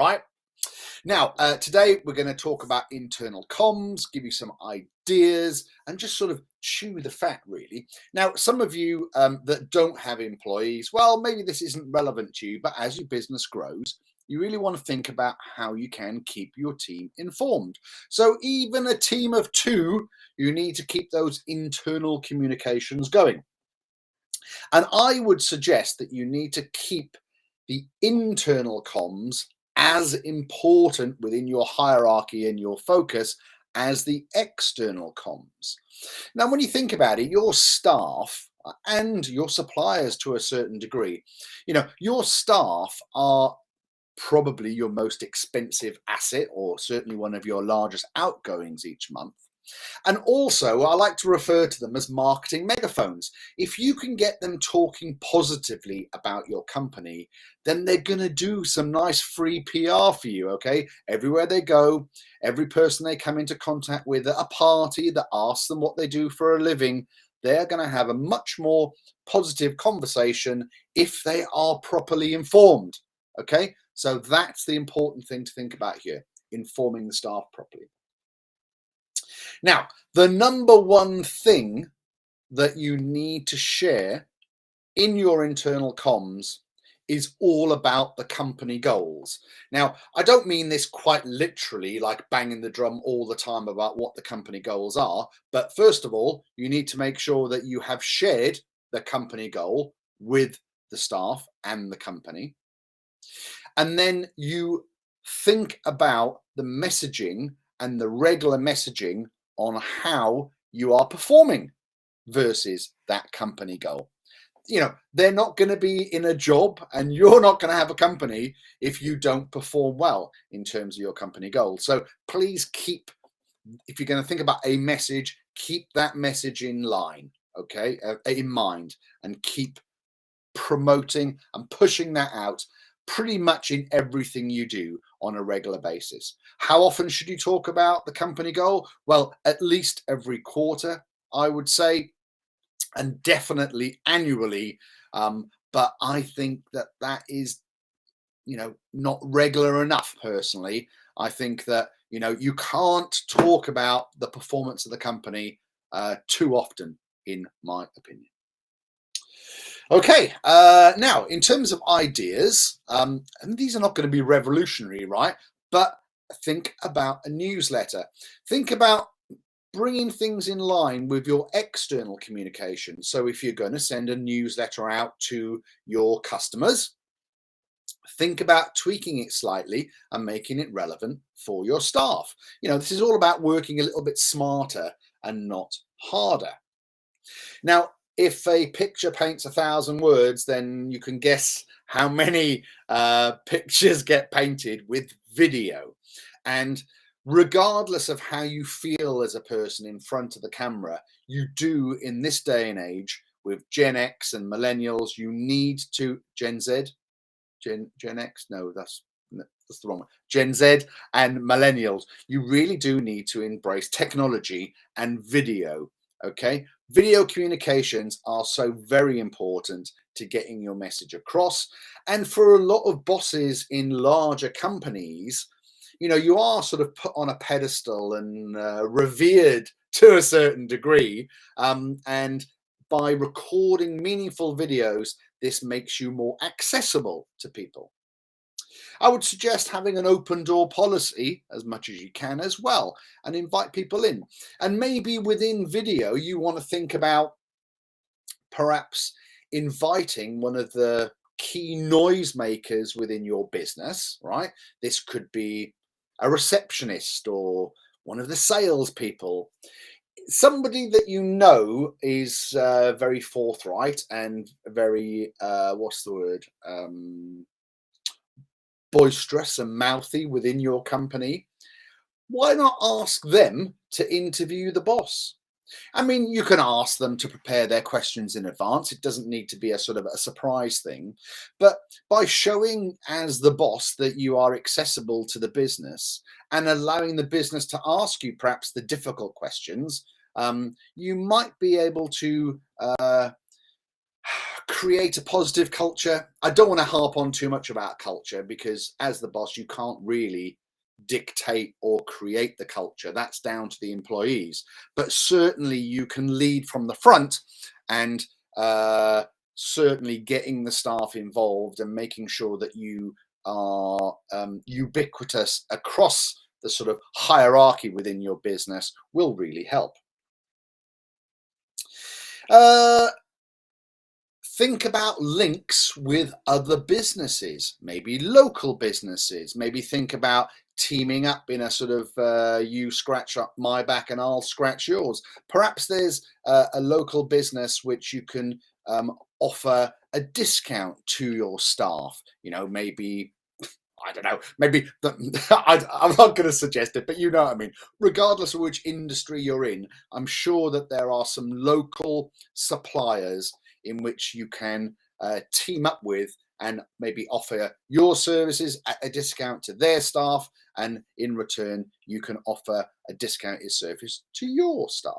right? Now, today we're going to talk about internal comms, give you some ideas, and just sort of chew the fat, really. Now, some of you that don't have employees, well, maybe this isn't relevant to you, but as your business grows, you really want to think about how you can keep your team informed. So even a team of 2, you need to keep those internal communications going. And I would suggest that you need to keep the internal comms as important within your hierarchy and your focus as the external comms. Now, when you think about it, your staff and your suppliers to a certain degree, your staff are probably your most expensive asset, or certainly one of your largest outgoings each month. And also, I like to refer to them as marketing megaphones. If you can get them talking positively about your company, then they're going to do some nice free PR for you, okay? Everywhere they go, every person they come into contact with at a party that asks them what they do for a living, they're going to have a much more positive conversation if they are properly informed, okay? So that's the important thing to think about here, informing the staff properly. Now, the number one thing that you need to share in your internal comms is all about the company goals. Now, I don't mean this quite literally, like banging the drum all the time about what the company goals are. But first of all, you need to make sure that you have shared the company goal with the staff and the company. And then you think about the messaging and the regular messaging on how you are performing versus that company goal. They're not going to be in a job and you're not going to have a company if you don't perform well in terms of your company goals. So please if you're going to think about a message, keep that message in line, okay, in mind, and keep promoting and pushing that out pretty much in everything you do on a regular basis. How often should you talk about the company goal? Well, at least every quarter, I would say, and definitely annually. But I think that is, not regular enough personally. I think that, you can't talk about the performance of the company too often, in my opinion. Okay, now in terms of ideas, and these are not going to be revolutionary, right? But think about a newsletter. Think about bringing things in line with your external communication. So if you're going to send a newsletter out to your customers, think about tweaking it slightly and making it relevant for your staff. This is all about working a little bit smarter and not harder. Now, if a picture paints 1,000 words, then you can guess how many pictures get painted with video. And regardless of how you feel as a person in front of the camera, you do in this day and age with Gen X and millennials, you need to Gen Z, Gen X, no, that's the wrong one. Gen Z and millennials, you really do need to embrace technology and video. Okay, video communications are so very important to getting your message across. And for a lot of bosses in larger companies, you are sort of put on a pedestal and revered to a certain degree. And by recording meaningful videos, this makes you more accessible to people. I would suggest having an open door policy as much as you can as well, and invite people in. And maybe within video, you want to think about perhaps inviting one of the key noisemakers within your business, right? This could be a receptionist or one of the salespeople. Somebody that is very forthright and very, boisterous and mouthy within your company. Why not ask them to interview the boss? I mean, you can ask them to prepare their questions in advance. It doesn't need to be a sort of a surprise thing. But by showing as the boss that you are accessible to the business and allowing the business to ask you perhaps the difficult questions, you might be able to create a positive culture. I don't want to harp on too much about culture, because as the boss, you can't really dictate or create the culture. That's down to the employees. But certainly you can lead from the front, and certainly getting the staff involved and making sure that you are ubiquitous across the sort of hierarchy within your business will really help. Uh, think about links with other businesses, maybe local businesses. Maybe think about teaming up in a sort of you scratch up my back and I'll scratch yours. Perhaps there's a local business which you can offer a discount to your staff. You know, maybe, I don't know, maybe I'm not going to suggest it, but you know what I mean. Regardless of which industry you're in, I'm sure that there are some local suppliers in which you can team up with and maybe offer your services at a discount to their staff, and in return you can offer a discounted service to your staff,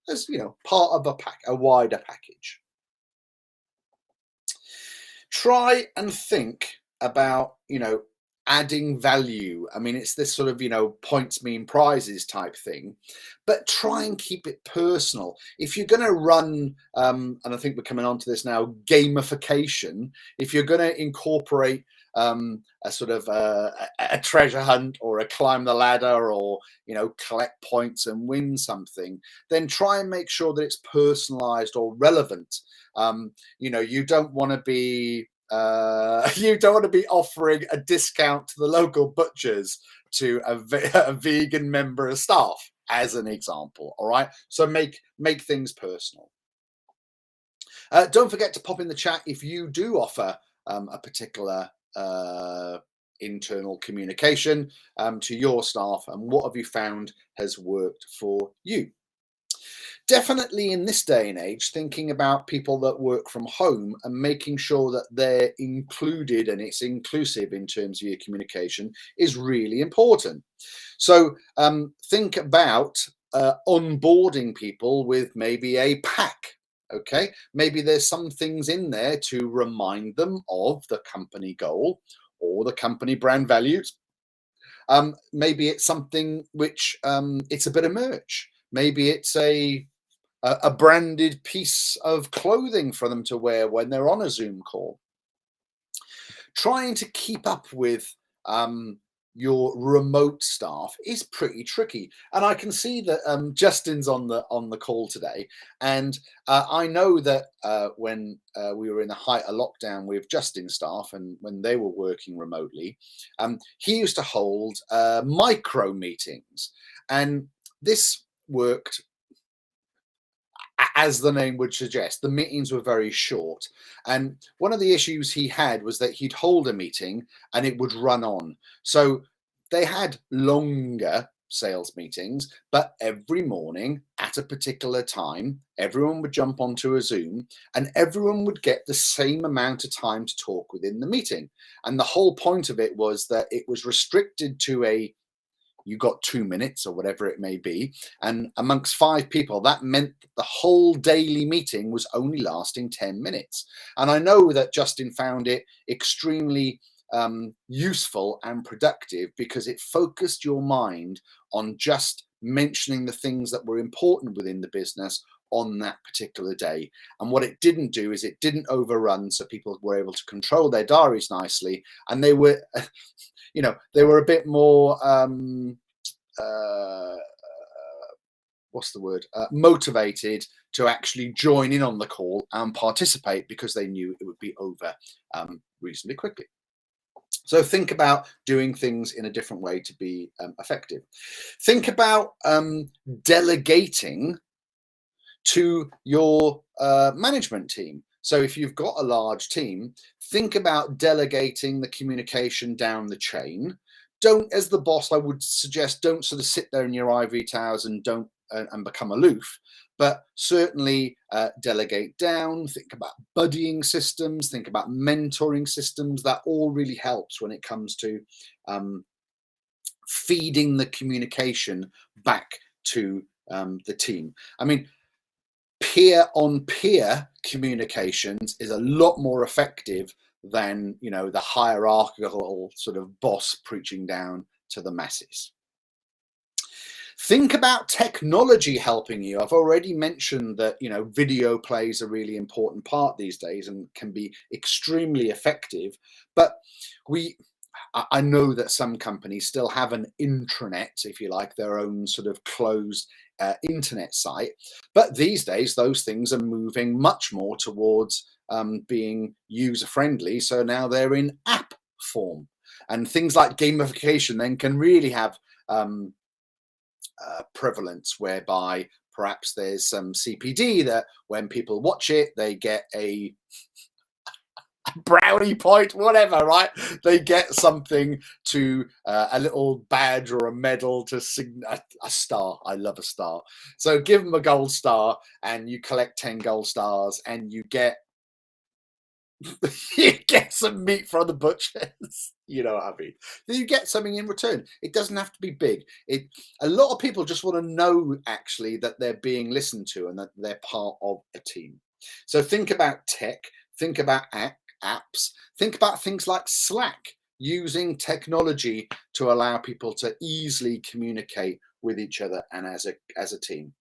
as you know, part of a wider package. Try and think about, you know, adding value. I mean, it's this sort of, you know, points mean prizes type thing, but try and keep it personal. If you're going to run, and I think we're coming on to this now, gamification, if you're going to incorporate a sort of a treasure hunt or a climb the ladder, or, you know, collect points and win something, then try and make sure that it's personalized or relevant. You know, you don't want to be you don't want to be offering a discount to the local butchers to a vegan member of staff, as an example. All right, so make things personal. Don't forget to pop in the chat if you do offer a particular internal communication to your staff, and what have you found has worked for you. Definitely in this day and age, thinking about people that work from home and making sure that they're included and it's inclusive in terms of your communication is really important. So think about onboarding people with maybe a pack. Okay, maybe there's some things in there to remind them of the company goal or the company brand values. Maybe it's something which it's a bit of merch. Maybe it's a branded piece of clothing for them to wear when they're on a Zoom call. Trying to keep up with your remote staff is pretty tricky, and I can see that Justin's on the call today, and I know that when we were in the height of lockdown with Justin's staff and when they were working remotely, he used to hold micro meetings, and this worked as the name would suggest. The meetings were very short. And one of the issues he had was that he'd hold a meeting and it would run on. So they had longer sales meetings, but every morning at a particular time, everyone would jump onto a Zoom and everyone would get the same amount of time to talk within the meeting. And the whole point of it was that it was restricted to you got 2 minutes or whatever it may be. And amongst 5 people, that meant that the whole daily meeting was only lasting 10 minutes. And I know that Justin found it extremely useful and productive, because it focused your mind on just mentioning the things that were important within the business on that particular day. And what it didn't do is it didn't overrun, so people were able to control their diaries nicely, and they were you know, they were a bit more what's the word, motivated to actually join in on the call and participate, because they knew it would be over reasonably quickly. So think about doing things in a different way to be effective. Think about delegating to your management team. So if you've got a large team, think about delegating the communication down the chain. Don't, as the boss, I would suggest, don't sort of sit there in your ivory towers and don't and become aloof, but certainly delegate down. Think about buddying systems, think about mentoring systems. That all really helps when it comes to feeding the communication back to the team. I mean, peer-on-peer communications is a lot more effective than, you know, the hierarchical sort of boss preaching down to the masses. Think about technology helping you. I've already mentioned that, you know, video plays a really important part these days and can be extremely effective. But I know that some companies still have an intranet, if you like, their own sort of closed internet site. But these days, those things are moving much more towards being user friendly. So now they're in app form. And things like gamification then can really have prevalence, whereby perhaps there's some CPD that when people watch it, they get a brownie point, whatever, right? They get something to a little badge or a medal to a star. I love a star. So give them a gold star and you collect 10 gold stars and you get you get some meat from the butchers. You know what I mean? You get something in return. It doesn't have to be big. A lot of people just want to know actually that they're being listened to and that they're part of a team. So think about tech, think about apps, think about things like Slack, using technology to allow people to easily communicate with each other and as a team.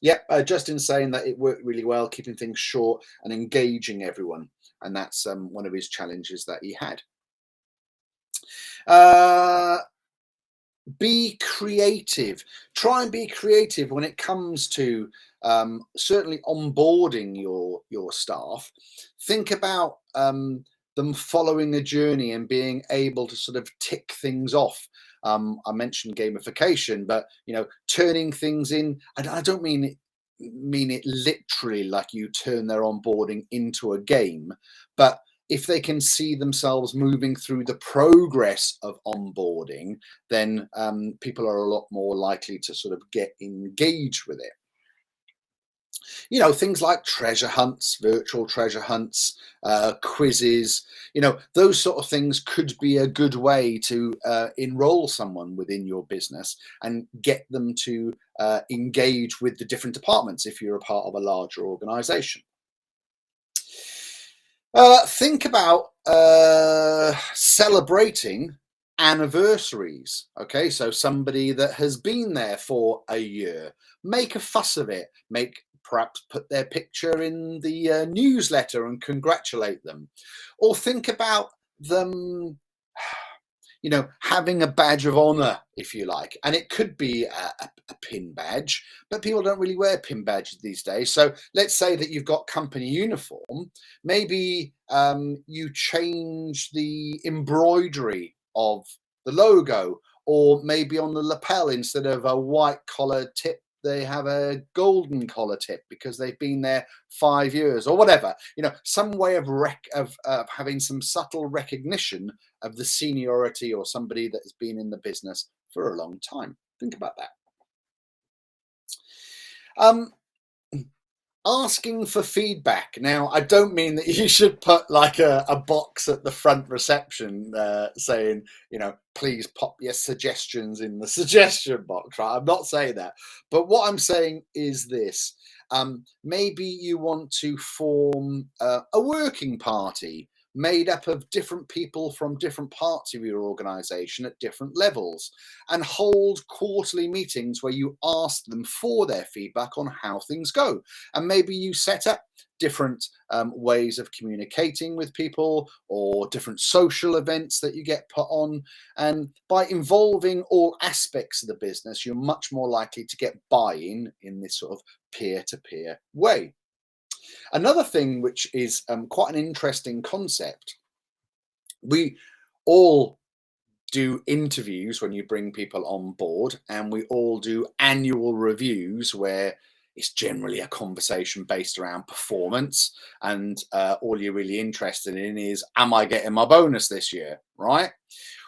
Yep, Justin saying that it worked really well, keeping things short and engaging everyone. And that's one of his challenges that he had. Be creative. Try and be creative when it comes to certainly onboarding your staff. Think about them following a journey and being able to sort of tick things off. I mentioned gamification, but you know, turning things in. And I don't mean it literally like you turn their onboarding into a game, but if they can see themselves moving through the progress of onboarding, then people are a lot more likely to sort of get engaged with it. You know, things like treasure hunts, virtual treasure hunts, quizzes, you know, those sort of things could be a good way to enroll someone within your business and get them to engage with the different departments if you're a part of a larger organization. Think about celebrating anniversaries. Okay, so somebody that has been there for a year, make a fuss of it, perhaps put their picture in the newsletter and congratulate them, or think about them, you know, having a badge of honor, if you like. And it could be a pin badge, but people don't really wear pin badges these days. So let's say that you've got company uniform. Maybe you change the embroidery of the logo, or maybe on the lapel, instead of a white collar tip, they have a golden collar tip because they've been there 5 years or whatever. You know, some way of having some subtle recognition of the seniority or somebody that has been in the business for a long time. Think about that. Asking for feedback. Now, I don't mean that you should put like a box at the front reception saying, you know, please pop your suggestions in the suggestion box, right? I'm not saying that. But what I'm saying is this. Maybe you want to form a working party made up of different people from different parts of your organization at different levels, and hold quarterly meetings where you ask them for their feedback on how things go. And maybe you set up different ways of communicating with people, or different social events that you get put on. And by involving all aspects of the business, you're much more likely to get buy-in in this sort of peer-to-peer way. Another thing which is quite an interesting concept, we all do interviews when you bring people on board, and we all do annual reviews where it's generally a conversation based around performance, and all you're really interested in is, am I getting my bonus this year, right?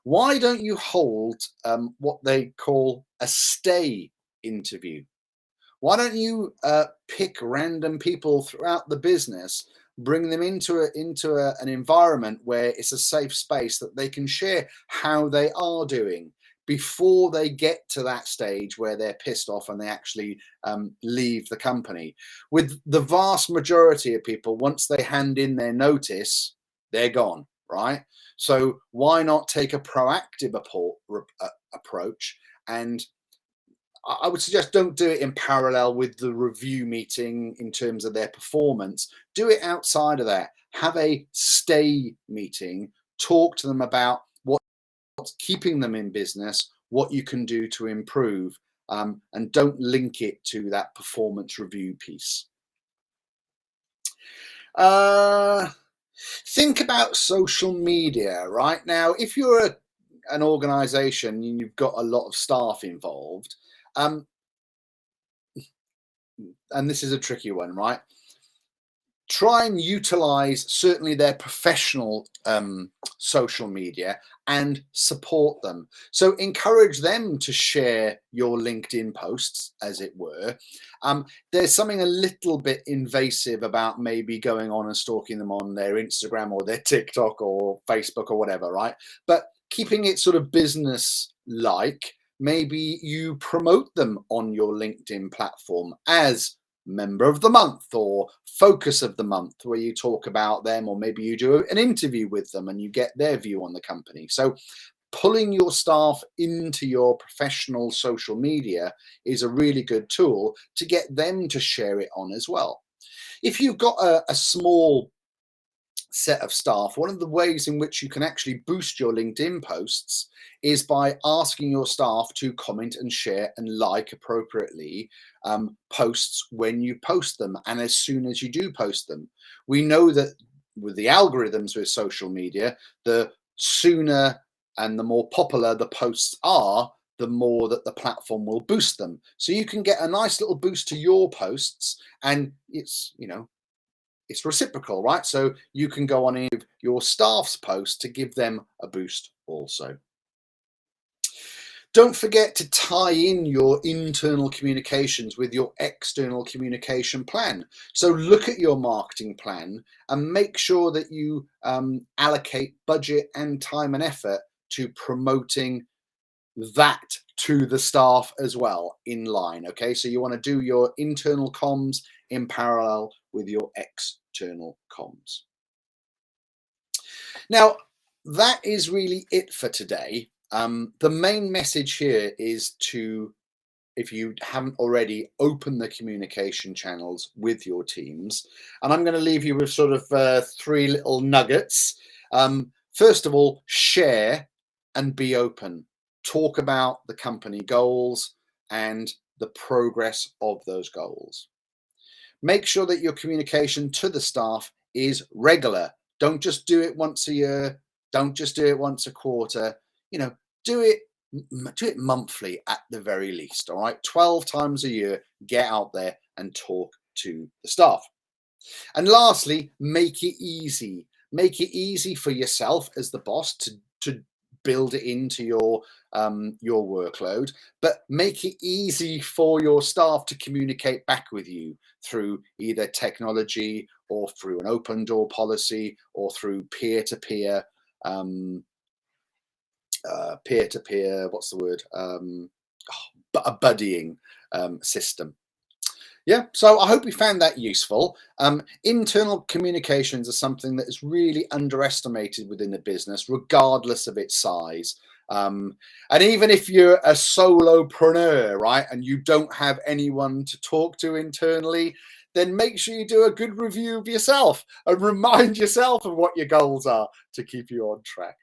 Why don't you hold what they call a stay interview? Why don't you pick random people throughout the business, bring them into an environment where it's a safe space that they can share how they are doing, before they get to that stage where they're pissed off and they actually leave the company. With the vast majority of people, once they hand in their notice, they're gone, right? So why not take a proactive approach? And I would suggest don't do it in parallel with the review meeting in terms of their performance. Do it outside of that. Have a stay meeting. Talk to them about what's keeping them in business, what you can do to improve, and don't link it to that performance review piece. Think about social media right now. If you're an organization and you've got a lot of staff involved, and this is a tricky one, right? Try and utilize certainly their professional social media and support them. So encourage them to share your LinkedIn posts, as it were. There's something a little bit invasive about maybe going on and stalking them on their Instagram or their TikTok or Facebook or whatever, right? But keeping it sort of business-like, maybe you promote them on your LinkedIn platform as member of the month or focus of the month, where you talk about them, or maybe you do an interview with them and you get their view on the company. So pulling your staff into your professional social media is a really good tool to get them to share it on as well. If you've got a small set of staff, one of the ways in which you can actually boost your LinkedIn posts is by asking your staff to comment and share and like appropriately posts when you post them and as soon as you do post them. We know that with the algorithms with social media, the sooner and the more popular the posts are, the more that the platform will boost them. So you can get a nice little boost to your posts, and it's, you know, it's reciprocal, right? So you can go on in your staff's post to give them a boost also. Don't forget to tie in your internal communications with your external communication plan. So look at your marketing plan and make sure that you allocate budget and time and effort to promoting that to the staff as well in line. Okay, so you want to do your internal comms in parallel with your external comms. Now, that is really it for today. The main message here is to, if you haven't already, open the communication channels with your teams. And I'm going to leave you with sort of 3 little nuggets. First of all, share and be open. Talk about the company goals and the progress of those goals. Make sure that your communication to the staff is regular. Don't just do it once a year. Don't just do it once a quarter. You know, do it monthly at the very least. All right, 12 times a year, get out there and talk to the staff. And lastly, make it easy. Make it easy for yourself as the boss to build it into your workload, but make it easy for your staff to communicate back with you through either technology or through an open door policy or through peer-to-peer what's the word, a buddying system. Yeah, so I hope you found that useful. Internal communications are something that is really underestimated within a business, regardless of its size. And even if you're a solopreneur, right, and you don't have anyone to talk to internally, then make sure you do a good review of yourself and remind yourself of what your goals are to keep you on track.